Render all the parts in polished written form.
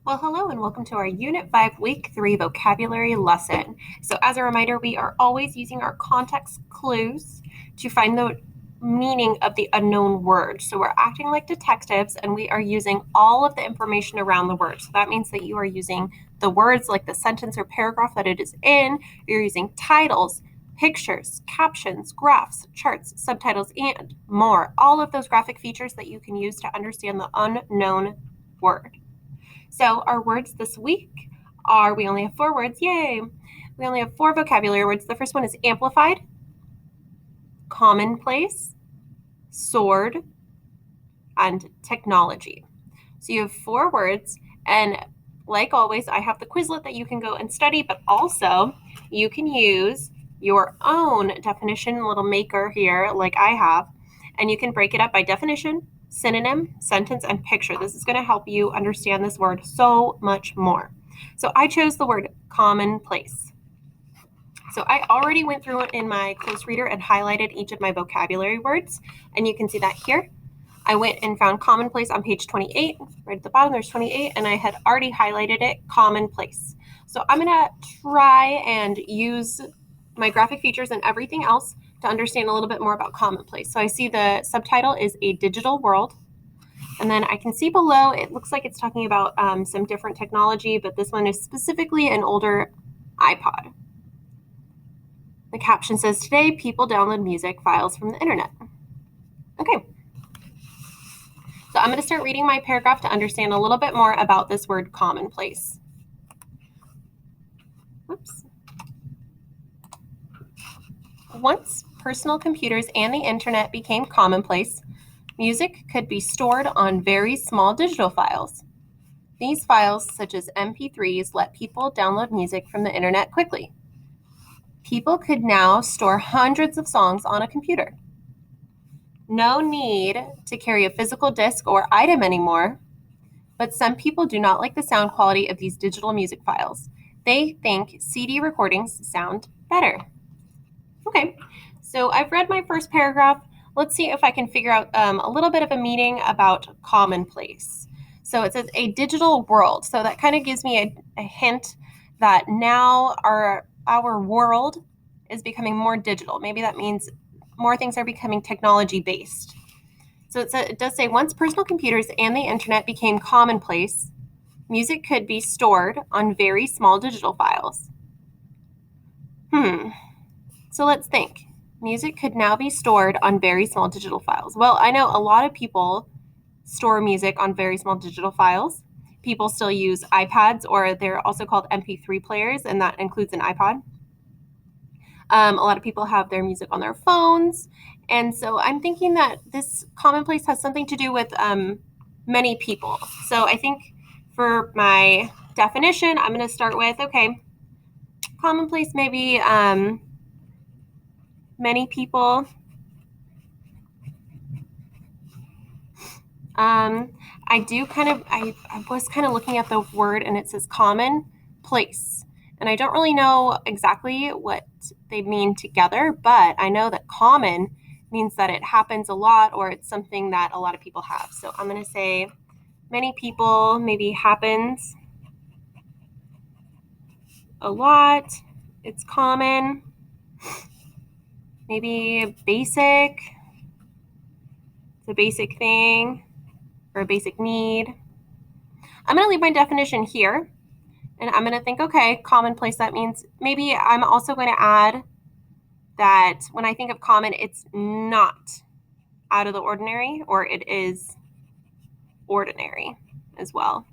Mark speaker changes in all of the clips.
Speaker 1: Well, hello and welcome to our Unit 5 Week 3 vocabulary lesson. So as a reminder, we are always using our context clues to find the meaning of the unknown word. So we're acting like detectives and we are using all of the information around the word. So that means that you are using the words like the sentence or paragraph that it is in, you're using titles, pictures, captions, graphs, charts, subtitles, and more. All of those graphic features that you can use to understand the unknown word. So our words this week are, we only have 4 words, yay! We only have 4 vocabulary words. The first one is amplified, commonplace, sword, and technology. So you have 4 words, and like always, I have the Quizlet that you can go and study, but also you can use your own definition little maker here, like I have, and you can break it up by definition, synonym, sentence, and picture. This is going to help you understand this word so much more. So I chose the word commonplace. So I already went through it in my close reader and highlighted each of my vocabulary words, and you can see that here. I went and found commonplace on page 28. Right at the bottom, there's 28, and I had already highlighted it, commonplace. So I'm going to try and use my graphic features and everything else to understand a little bit more about commonplace. So I see the subtitle is a digital world. And then I can see below, it looks like it's talking about some different technology, but this one is specifically an older iPod. The caption says, today people download music files from the internet. Okay. So I'm going to start reading my paragraph to understand a little bit more about this word commonplace. Oops. Once personal computers and the internet became commonplace, music could be stored on very small digital files. These files, such as MP3s, let people download music from the internet quickly. People could now store hundreds of songs on a computer. No need to carry a physical disc or item anymore, but some people do not like the sound quality of these digital music files. They think CD recordings sound better. Okay, so I've read my first paragraph. Let's see if I can figure out a little bit of a meaning about commonplace. So it says a digital world. So that kind of gives me a hint that now our world is becoming more digital. Maybe that means more things are becoming technology based. So it does say once personal computers and the internet became commonplace, music could be stored on very small digital files. So let's think. Music could now be stored on very small digital files. Well, I know a lot of people store music on very small digital files. People still use iPads, or they're also called MP3 players, and that includes an iPod. A lot of people have their music on their phones. And so I'm thinking that this commonplace has something to do with many people. So I think for my definition, I'm going to start with, okay, commonplace maybe many people. I was kind of looking at the word and it says common place. And I don't really know exactly what they mean together, but I know that common means that it happens a lot or it's something that a lot of people have. So I'm going to say many people, maybe happens a lot. It's common. Maybe basic. It's a basic thing or a basic need. I'm going to leave my definition here. And I'm going to think, okay, commonplace, that means maybe I'm also going to add that when I think of common, it's not out of the ordinary, or it is ordinary as well.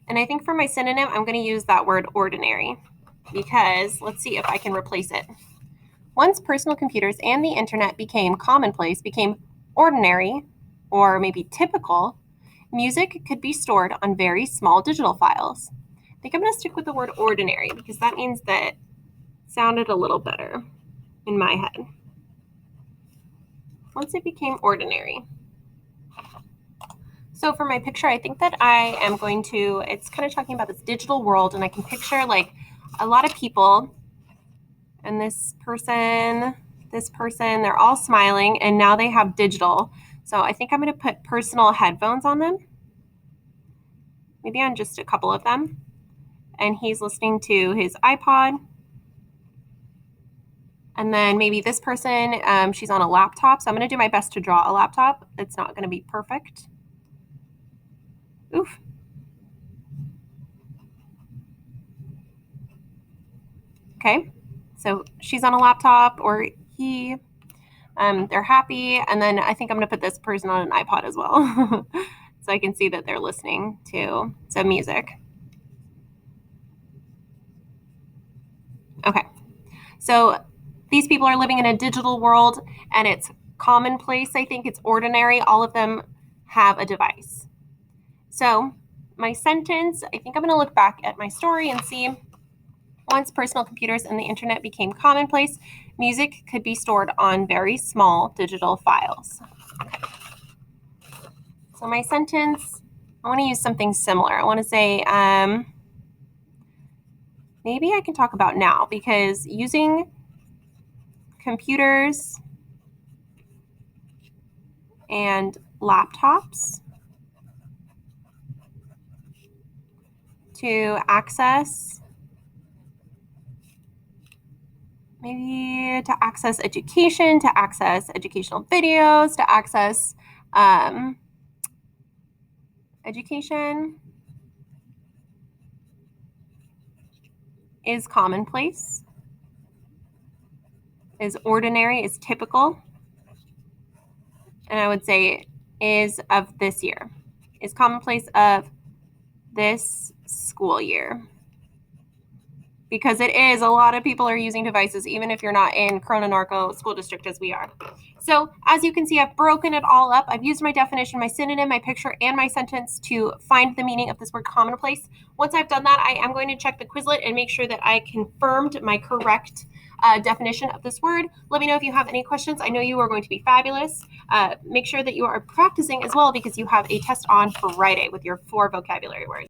Speaker 1: And I think for my synonym, I'm going to use that word ordinary because let's see if I can replace it. Once personal computers and the internet became commonplace, became ordinary, or maybe typical, music could be stored on very small digital files. I think I'm going to stick with the word ordinary because that means that it sounded a little better in my head. Once it became ordinary. So for my picture, I think that I am going to, it's kind of talking about this digital world, and I can picture like a lot of people, and this person, they're all smiling, and now they have digital. So I think I'm going to put personal headphones on them. maybe on just a couple of them. And he's listening to his iPod. And then maybe this person, she's on a laptop. So I'm going to do my best to draw a laptop. It's not going to be perfect. Oof. Okay. So she's on a laptop, or he. They're happy. And then I think I'm going to put this person on an iPod as well. So I can see that they're listening to some music. Okay. So these people are living in a digital world, and it's commonplace. I think it's ordinary. All of them have a device. So my sentence, I think I'm going to look back at my story and see, once personal computers and the internet became commonplace, music could be stored on very small digital files. Okay. So my sentence, I want to use something similar. I want to say, maybe I can talk about now, because using computers and laptops to access, maybe to access education, to access educational videos, to access education is commonplace, is ordinary, is typical, and I would say is of this year, is commonplace of this school year. Because it is, a lot of people are using devices, even if you're not in Corona Norco School District as we are. So as you can see, I've broken it all up. I've used my definition, my synonym, my picture, and my sentence to find the meaning of this word commonplace. Once I've done that, I am going to check the Quizlet and make sure that I confirmed my correct definition of this word. Let me know if you have any questions. I know you are going to be fabulous. Make sure that you are practicing as well, because you have a test on Friday with your 4 vocabulary words.